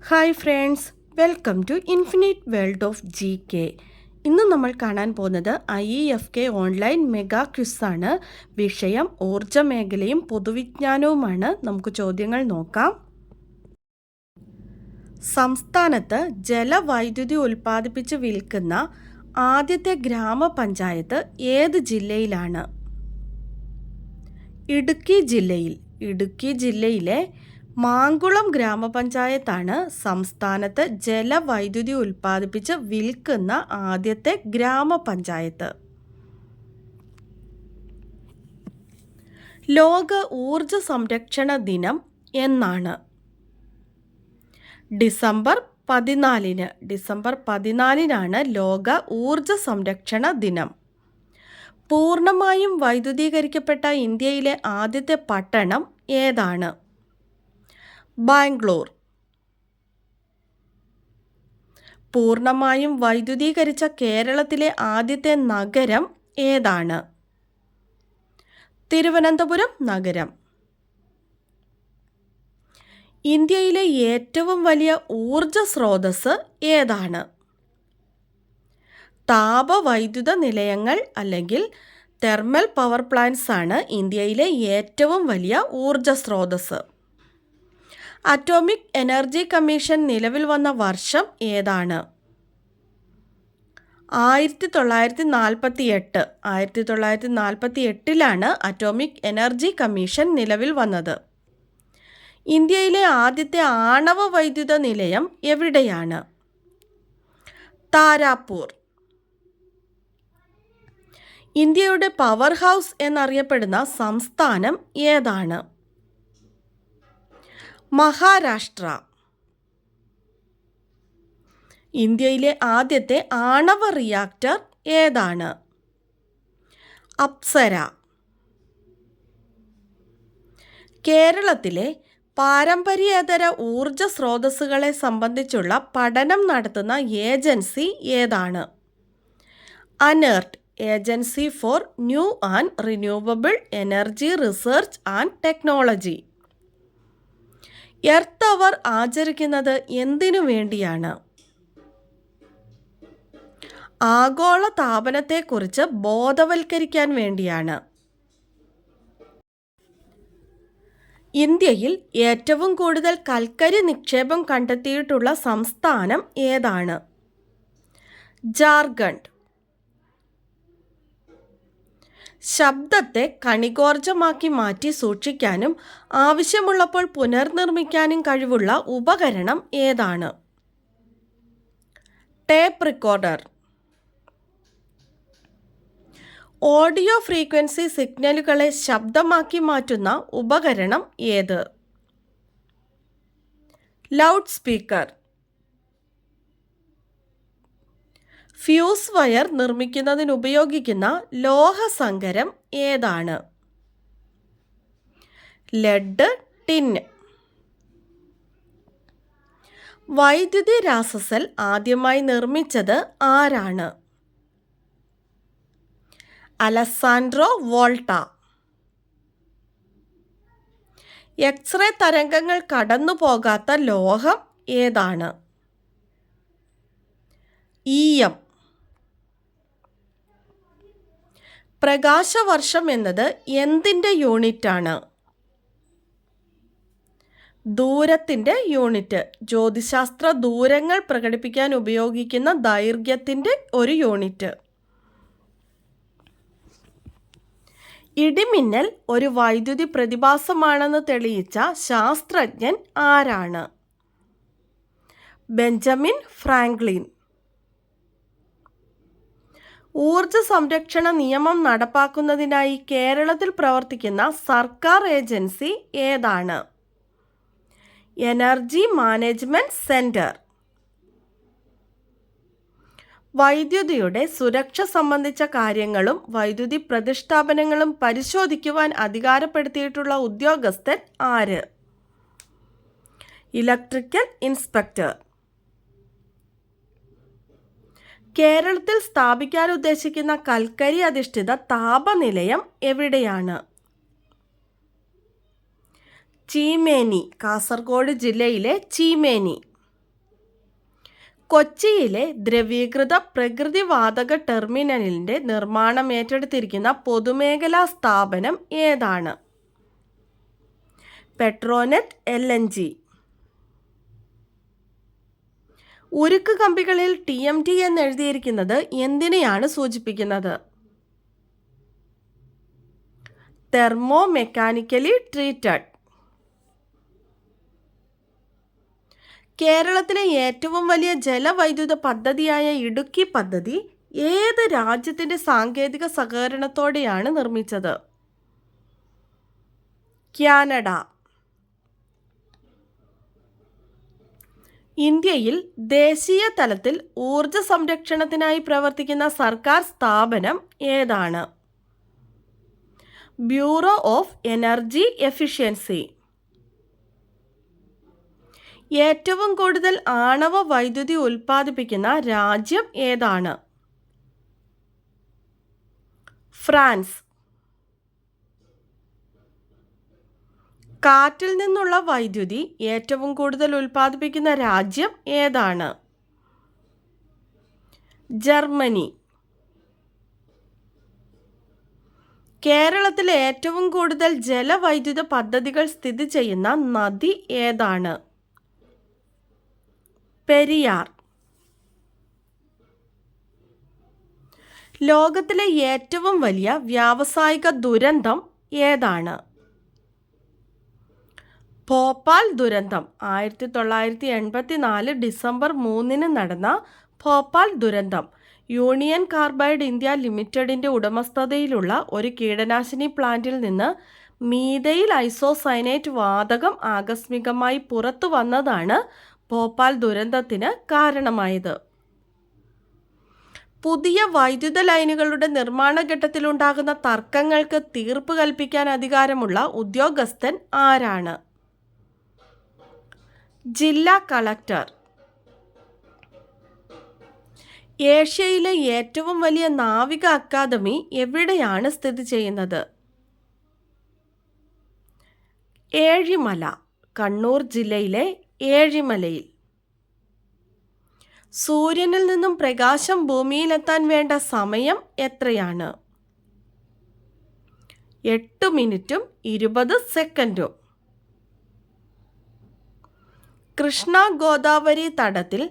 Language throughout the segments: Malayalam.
Hi friends, welcome to infinite world of GK. ഇന്ന് നമ്മൾ കാണാൻ പോകുന്നത് IEFK ഓൺലൈൻ മെഗാ ക്വിസാണ്. വിഷയം ഊർജ മേഖലയും പൊതുവിജ്ഞാനവുമാണ്. നമുക്ക് ചോദ്യങ്ങൾ നോക്കാം. സംസ്ഥാനത്ത് ജലവൈദ്യുതി ഉൽപ്പാദിപ്പിച്ച് വിൽക്കുന്ന ആദ്യത്തെ ഗ്രാമപഞ്ചായത്ത് ഏത് ജില്ലയിലാണ്? ഇടുക്കി ജില്ലയിലെ മാങ്കുളം ഗ്രാമപഞ്ചായത്താണ് സംസ്ഥാനത്ത് ജലവൈദ്യുതി ഉൽപ്പാദിപ്പിച്ച് വിൽക്കുന്ന ആദ്യത്തെ ഗ്രാമപഞ്ചായത്ത്. ലോക ഊർജ സംരക്ഷണ ദിനം എന്നാണ്? ഡിസംബർ 14-നാണ് ലോക ഊർജ സംരക്ഷണ ദിനം. പൂർണ്ണമായും വൈദ്യുതീകരിക്കപ്പെട്ട ഇന്ത്യയിലെ ആദ്യത്തെ പട്ടണം ഏതാണ്? ബാംഗ്ലൂർ. പൂർണ്ണമായും വൈദ്യുതീകരിച്ച കേരളത്തിലെ ആദ്യത്തെ നഗരം ഏതാണ്? തിരുവനന്തപുരം നഗരം. ഇന്ത്യയിലെ ഏറ്റവും വലിയ ഊർജ സ്രോതസ് ഏതാണ്? താപവൈദ്യുത നിലയങ്ങൾ അല്ലെങ്കിൽ തെർമൽ പവർ പ്ലാന്റ്സ് ആണ് ഇന്ത്യയിലെ ഏറ്റവും വലിയ ഊർജ സ്രോതസ്. അറ്റോമിക് എനർജി കമ്മീഷൻ നിലവിൽ വന്ന വർഷം ഏതാണ്? 1948. 1948 അറ്റോമിക് എനർജി കമ്മീഷൻ നിലവിൽ വന്നത്. ഇന്ത്യയിലെ ആദ്യത്തെ ആണവ വൈദ്യുത നിലയം എവിടെയാണ്? താരാപൂർ. ഇന്ത്യയുടെ പവർ ഹൗസ് എന്നറിയപ്പെടുന്ന സംസ്ഥാനം ഏതാണ്? മഹാരാഷ്ട്ര. ഇന്ത്യയിലെ ആദ്യത്തെ ആണവ റിയാക്ടർ ഏതാണ്? അപ്സര. കേരളത്തിലെ പാരമ്പര്യേതര ഊർജ സ്രോതസ്സുകളെ സംബന്ധിച്ചുള്ള പഠനം നടത്തുന്ന ഏജൻസി ഏതാണ്? ANERT, agency for new and renewable energy research and technology. Earth hour ആചരിക്കുന്നത് എന്തിനു വേണ്ടിയാണ്? ആഗോള താപനത്തെക്കുറിച്ച് ബോധവൽക്കരിക്കാൻ വേണ്ടിയാണ്. ഇന്ത്യയിൽ ഏറ്റവും കൂടുതൽ കൽക്കരി നിക്ഷേപം കണ്ടെത്തിയിട്ടുള്ള സംസ്ഥാനം ഏതാണ്? ജാർഖണ്ഡ്. ശബ്ദത്തെ കണികോർജമാക്കി മാറ്റി സൂക്ഷിക്കാനും ആവശ്യമുള്ളപ്പോൾ പുനർനിർമ്മിക്കാനും കഴിവുള്ള ഉപകരണം ഏതാണ്? Tape recorder. ഓഡിയോ ഫ്രീക്വൻസി സിഗ്നലുകളെ ശബ്ദമാക്കി മാറ്റുന്ന ഉപകരണം ഏത്? Loud speaker. ഫ്യൂസ് വയർ നിർമ്മിക്കുന്നതിന് ഉപയോഗിക്കുന്ന ലോഹസങ്കരം ഏതാണ്? Lead, tin. വൈദ്യുതി രാസസെൽ ആദ്യമായി നിർമ്മിച്ചത് ആരാണ്? അലസാൻഡ്രോ വോൾട്ട. എക്സ്റേ തരംഗങ്ങൾ കടന്നു പോകാത്ത ലോഹം ഏതാണ്? ഈയം. പ്രകാശവർഷം എന്നത് എന്തിൻ്റെ യൂണിറ്റാണ്? ദൂരത്തിൻ്റെ യൂണിറ്റ്. ജ്യോതിശാസ്ത്ര ദൂരങ്ങൾ പ്രകടിപ്പിക്കാൻ ഉപയോഗിക്കുന്ന ദൈർഘ്യത്തിൻ്റെ ഒരു യൂണിറ്റ്. ഇടിമിന്നൽ ഒരു വൈദ്യുതി പ്രതിഭാസമാണെന്ന് തെളിയിച്ച ശാസ്ത്രജ്ഞൻ ആരാണ്? Benjamin Franklin. ഊർജ സംരക്ഷണ നിയമം നടപ്പാക്കുന്നതിനായി കേരളത്തിൽ പ്രവർത്തിക്കുന്ന സർക്കാർ ഏജൻസി ഏതാണ്? Energy management centre. വൈദ്യുതിയുടെ സുരക്ഷ സംബന്ധിച്ച കാര്യങ്ങളും വൈദ്യുതി പ്രതിഷ്ഠാപനങ്ങളും പരിശോധിക്കുവാൻ അധികാരപ്പെടുത്തിയിട്ടുള്ള ഉദ്യോഗസ്ഥൻ ആര്? Electrical inspector. കേരളത്തിൽ സ്ഥാപിക്കാൻ ഉദ്ദേശിക്കുന്ന കൽക്കരി അധിഷ്ഠിത താപനിലയം എവിടെയാണ്? ചീമേനി, കാസർഗോഡ് ജില്ലയിലെ ചീമേനി. കൊച്ചിയിലെ ദ്രവീകൃത പ്രകൃതിവാതക ടെർമിനലിൻ്റെ നിർമ്മാണം ഏറ്റെടുത്തിരിക്കുന്ന പൊതുമേഖലാ സ്ഥാപനം ഏതാണ്? പെട്രോനെറ്റ് LNG. ഉരുക്ക് കമ്പികളിൽ TMT എന്നെഴുതിയിരിക്കുന്നത് എന്തിനെയാണ് സൂചിപ്പിക്കുന്നത്? Thermo mechanically treated. കേരളത്തിലെ ഏറ്റവും വലിയ ജലവൈദ്യുത പദ്ധതിയായ ഇടുക്കി പദ്ധതി ഏത് രാജ്യത്തിൻ്റെ സാങ്കേതിക സഹകരണത്തോടെയാണ് നിർമ്മിച്ചത്? കാനഡ. ഇന്ത്യയിൽ ദേശീയ തലത്തിൽ ഊർജ സംരക്ഷണത്തിനായി പ്രവർത്തിക്കുന്ന സർക്കാർ സ്ഥാപനം ഏതാണ്? Bureau of energy efficiency. ഏറ്റവും കൂടുതൽ ആണവ വൈദ്യുതി ഉൽപ്പാദിപ്പിക്കുന്ന രാജ്യം ഏതാണ്? ഫ്രാൻസ്. കാറ്റിൽ നിന്നുള്ള വൈദ്യുതി ഏറ്റവും കൂടുതൽ ഉൽപ്പാദിപ്പിക്കുന്ന രാജ്യം ഏതാണ്? ജർമ്മനി. കേരളത്തിലെ ഏറ്റവും കൂടുതൽ ജലവൈദ്യുത പദ്ധതികൾ സ്ഥിതി ചെയ്യുന്ന നദി ഏതാണ്? പെരിയാർ. ലോകത്തിലെ ഏറ്റവും വലിയ വ്യാവസായിക ദുരന്തം ഏതാണ്? ഭോപ്പാൽ ദുരന്തം. 1984 ഡിസംബർ 3 നടന്ന ഭോപ്പാൽ ദുരന്തം യൂണിയൻ കാർബൈഡ് ഇന്ത്യ ലിമിറ്റഡിൻ്റെ ഉടമസ്ഥതയിലുള്ള ഒരു കീടനാശിനി പ്ലാന്റിൽ നിന്ന് മീഥൈൽ ഐസോസയനേറ്റ് വാതകം ആകസ്മികമായി പുറത്തു വന്നതാണ് ഭോപ്പാൽ ദുരന്തത്തിന് കാരണമായത്. പുതിയ വൈദ്യുത ലൈനുകളുടെ നിർമ്മാണ ഘട്ടത്തിലുണ്ടാകുന്ന തർക്കങ്ങൾക്ക് തീർപ്പ് കൽപ്പിക്കാൻ അധികാരമുള്ള ഉദ്യോഗസ്ഥൻ ആരാണ്? ജില്ലാ കളക്ടർ. ഏഷ്യയിലെ ഏറ്റവും വലിയ നാവിക അക്കാദമി എവിടെയാണ് സ്ഥിതി ചെയ്യുന്നത്? ഏഴിമല. കണ്ണൂർ ജില്ലയിലെ ഏഴിമലയിൽ. സൂര്യനിൽ നിന്നും പ്രകാശം ഭൂമിയിലെത്താൻ വേണ്ട സമയം എത്രയാണ്? 8 മിനിറ്റും 20 സെക്കൻഡും. കൃഷ്ണ ഗോദാവരി തടത്തിൽ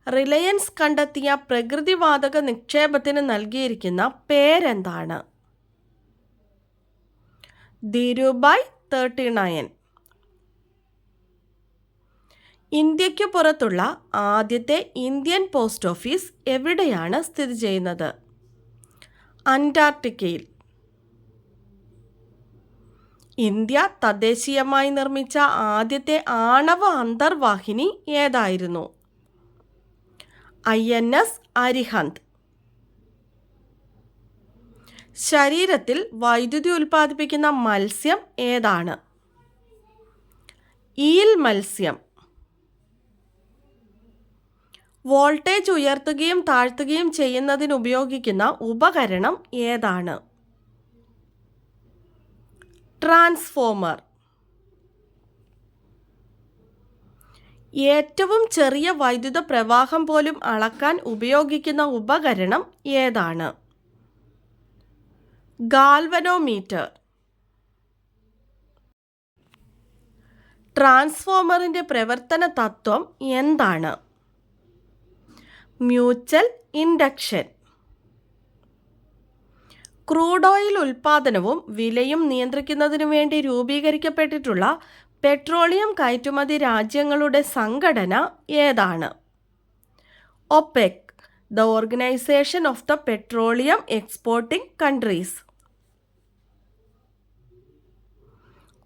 റിലയൻസ് കണ്ടെത്തിയ പ്രകൃതിവാതക നിക്ഷേപത്തിന് നൽകിയിരിക്കുന്ന പേരെന്താണ്? ധീരുഭായ് 39. ഇന്ത്യയ്ക്ക് പുറത്തുള്ള ആദ്യത്തെ ഇന്ത്യൻ പോസ്റ്റ് ഓഫീസ് എവിടെയാണ് സ്ഥിതി ചെയ്യുന്നത്? അന്റാർട്ടിക്കയിൽ. ഇന്ത്യ തദ്ദേശീയമായി നിർമ്മിച്ച ആദ്യത്തെ ആണവ അന്തർവാഹിനി ഏതായിരുന്നു? INS അരിഹന്ത്. ശരീരത്തിൽ വൈദ്യുതി ഉൽപ്പാദിപ്പിക്കുന്ന മത്സ്യം ഏതാണ്? ഈൽ മത്സ്യം. വോൾട്ടേജ് ഉയർത്തുകയും താഴ്ത്തുകയും ചെയ്യുന്നതിന് ഉപയോഗിക്കുന്ന ഉപകരണം ഏതാണ്? ട്രാൻസ്ഫോമർ. ഏറ്റവും ചെറിയ വൈദ്യുത പ്രവാഹം പോലും അളക്കാൻ ഉപയോഗിക്കുന്ന ഉപകരണം ഏതാണ്? ഗാൽവനോമീറ്റർ. ട്രാൻസ്ഫോമറിൻ്റെ പ്രവർത്തന തത്വം എന്താണ്? Mutual induction. ക്രൂഡ് ഓയിൽ ഉൽപ്പാദനവും വിലയും നിയന്ത്രിക്കുന്നതിനു വേണ്ടി രൂപീകരിക്കപ്പെട്ടിട്ടുള്ള പെട്രോളിയം കയറ്റുമതി രാജ്യങ്ങളുടെ സംഘടന ഏതാണ്? OPEC, the organisation of the petroleum exporting countries.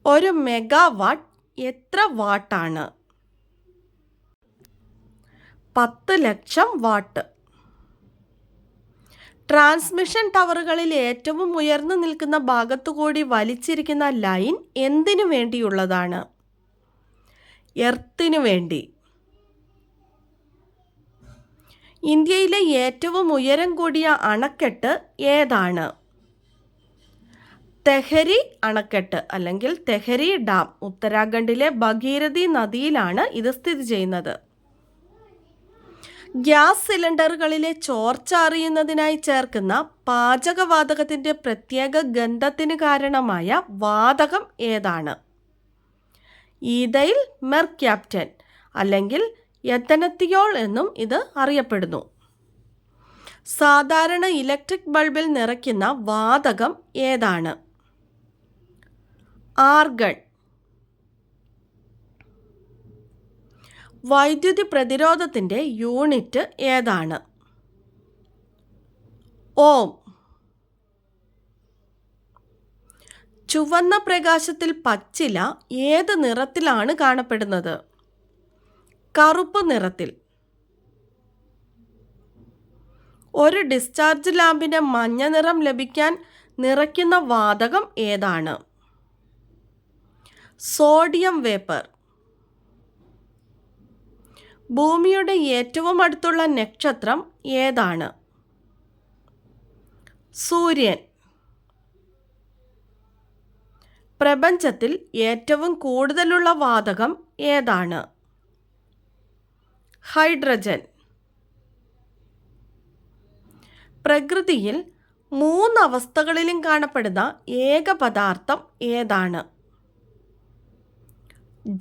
ഒരു മെഗാവാട്ട് എത്ര വാട്ടാണ്? 10 ലക്ഷം വാട്ട്. ട്രാൻസ്മിഷൻ ടവറുകളിൽ ഏറ്റവും ഉയർന്നു നിൽക്കുന്ന ഭാഗത്തുകൂടി വലിച്ചിരിക്കുന്ന ലൈൻ എന്തിനു വേണ്ടിയുള്ളതാണ്? എർത്തിനു വേണ്ടി. ഇന്ത്യയിലെ ഏറ്റവും ഉയരം കൂടിയ അണക്കെട്ട് ഏതാണ്? തെഹരി അണക്കെട്ട് അല്ലെങ്കിൽ തെഹരി ഡാം. ഉത്തരാഖണ്ഡിലെ ഭഗീരഥി നദിയിലാണ് ഇത് സ്ഥിതി ചെയ്യുന്നത്. ഗ്യാസ് സിലിണ്ടറുകളിലെ ചോർച്ച അറിയുന്നതിനായി ചേർക്കുന്ന പാചകവാതകത്തിൻ്റെ പ്രത്യേക ഗന്ധത്തിന് കാരണമായ വാതകം ഏതാണ്? ഈഥൈൽ മെർക്യാപ്റ്റൻ അല്ലെങ്കിൽ എഥനത്തിയോൾ എന്നും ഇത് അറിയപ്പെടുന്നു. സാധാരണ ഇലക്ട്രിക് ബൾബിൽ നിറയ്ക്കുന്ന വാതകം ഏതാണ്? ആർഗൺ. വൈദ്യുതി പ്രതിരോധത്തിൻ്റെ യൂണിറ്റ് ഏതാണ്? ഓം. ചുവന്ന പ്രകാശത്തിൽ പച്ചില ഏത് നിറത്തിലാണ് കാണപ്പെടുന്നത്? കറുപ്പ് നിറത്തിൽ. ഒരു ഡിസ്ചാർജ് ലാമ്പിന് മഞ്ഞ നിറം ലഭിക്കാൻ നിറയ്ക്കുന്ന വാതകം ഏതാണ്? Sodium vapour. ഭൂമിയുടെ ഏറ്റവും അടുത്തുള്ള നക്ഷത്രം ഏതാണ്? സൂര്യൻ. പ്രപഞ്ചത്തിൽ ഏറ്റവും കൂടുതലുള്ള വാതകം ഏതാണ്? ഹൈഡ്രജൻ. പ്രകൃതിയിൽ 3 അവസ്ഥകളിലും കാണപ്പെടുന്ന ഏക പദാർത്ഥം ഏതാണ്?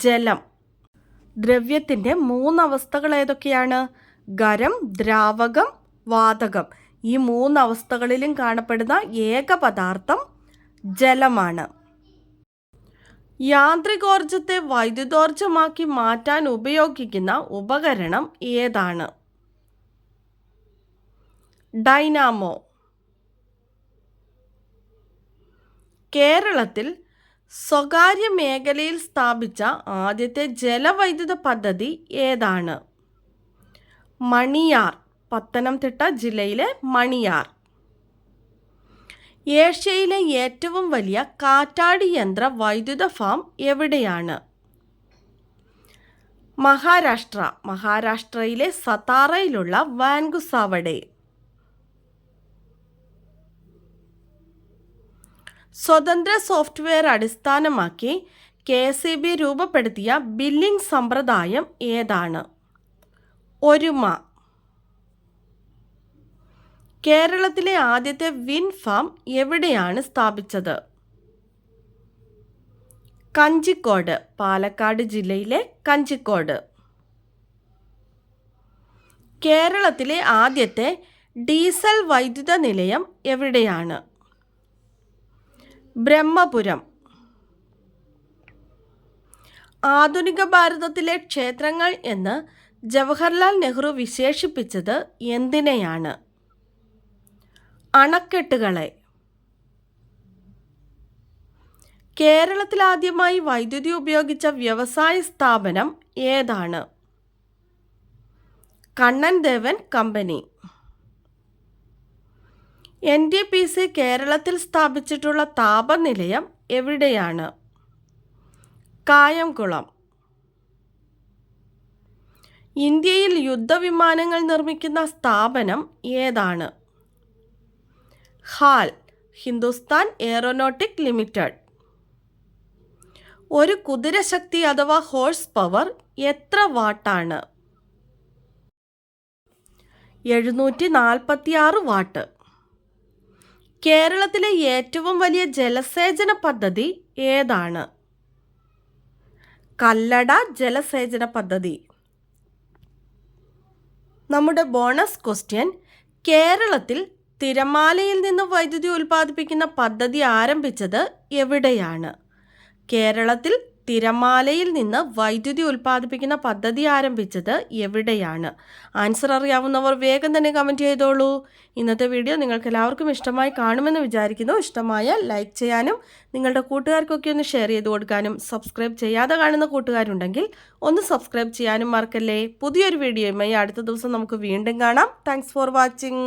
ജലം. ദ്രവ്യത്തിൻ്റെ 3 അവസ്ഥകൾ ഏതൊക്കെയാണ്? ഖരം, ദ്രാവകം, വാതകം. ഈ 3 അവസ്ഥകളിലും കാണപ്പെടുന്ന ഏക പദാർത്ഥം ജലമാണ്. യാന്ത്രികോർജത്തെ വൈദ്യുതോർജമാക്കി മാറ്റാൻ ഉപയോഗിക്കുന്ന ഉപകരണം ഏതാണ്? ഡൈനാമോ. കേരളത്തിൽ സ്വകാര്യ മേഖലയിൽ സ്ഥാപിച്ച ആദ്യത്തെ ജലവൈദ്യുത പദ്ധതി ഏതാണ്? മണിയാർ. പത്തനംതിട്ട ജില്ലയിലെ മണിയാർ. ഏഷ്യയിലെ ഏറ്റവും വലിയ കാറ്റാടി യന്ത്ര വൈദ്യുത ഫാം എവിടെയാണ്? മഹാരാഷ്ട്ര. മഹാരാഷ്ട്രയിലെ സതാറയിലുള്ള വാൻഗുസാവഡെ. സ്വതന്ത്ര സോഫ്റ്റ്വെയർ അടിസ്ഥാനമാക്കി KSEB രൂപപ്പെടുത്തിയ ബില്ലിംഗ് സമ്പ്രദായം ഏതാണ്? ഒരുമ. കേരളത്തിലെ ആദ്യത്തെ വിൻഡ് ഫാം എവിടെയാണ് സ്ഥാപിച്ചത്? കഞ്ചിക്കോട്. പാലക്കാട് ജില്ലയിലെ കഞ്ചിക്കോട്. കേരളത്തിലെ ആദ്യത്തെ ഡീസൽ വൈദ്യുത നിലയം എവിടെയാണ്? ബ്രഹ്മപുരം. ആധുനിക ഭാരതത്തിലെ ക്ഷേത്രങ്ങൾ എന്ന് ജവഹർലാൽ നെഹ്റു വിശേഷിപ്പിച്ചത് എന്തിനെയാണ്? അണക്കെട്ടുകളെ. കേരളത്തിൽ ആദ്യമായി വൈദ്യുതി ഉപയോഗിച്ച വ്യവസായ സ്ഥാപനം ഏതാണ്? കണ്ണൻ ദേവൻ കമ്പനി. NTPC കേരളത്തിൽ സ്ഥാപിച്ചിട്ടുള്ള താപനിലയം എവിടെയാണ്? കായംകുളം. ഇന്ത്യയിൽ യുദ്ധവിമാനങ്ങൾ നിർമ്മിക്കുന്ന സ്ഥാപനം ഏതാണ്? ഹാൽ. Hindustan aeronautic limited. ഒരു കുതിരശക്തി അഥവാ ഹോഴ്സ് പവർ എത്ര വാട്ടാണ്? 746 വാട്ട്. കേരളത്തിലെ ഏറ്റവും വലിയ ജലസേചന പദ്ധതി ഏതാണ്? കല്ലട ജലസേചന പദ്ധതി. നമ്മുടെ ബോണസ് ക്വസ്റ്റ്യൻ: കേരളത്തിൽ തിരമാലയിൽ നിന്ന് വൈദ്യുതി ഉൽപ്പാദിപ്പിക്കുന്ന പദ്ധതി ആരംഭിച്ചത് എവിടെയാണ്? കേരളത്തിൽ തിരമാലയിൽ നിന്ന് വൈദ്യുതി ഉൽപ്പാദിപ്പിക്കുന്ന പദ്ധതി ആരംഭിച്ചത് എവിടെയാണ്? ആൻസർ അറിയാവുന്നവർ വേഗം തന്നെ കമൻറ്റ് ചെയ്തോളൂ. ഇന്നത്തെ വീഡിയോ നിങ്ങൾക്ക് എല്ലാവർക്കും ഇഷ്ടമായി കാണുമെന്ന് വിചാരിക്കുന്നു. ഇഷ്ടമായാൽ ലൈക്ക് ചെയ്യാനും നിങ്ങളുടെ കൂട്ടുകാർക്കൊക്കെ ഒന്ന് ഷെയർ ചെയ്ത് കൊടുക്കാനും സബ്സ്ക്രൈബ് ചെയ്യാതെ കാണുന്ന കൂട്ടുകാരുണ്ടെങ്കിൽ ഒന്ന് സബ്സ്ക്രൈബ് ചെയ്യാനും മറക്കല്ലേ. പുതിയൊരു വീഡിയോയുമായി അടുത്ത ദിവസം നമുക്ക് വീണ്ടും കാണാം. Thanks for watching.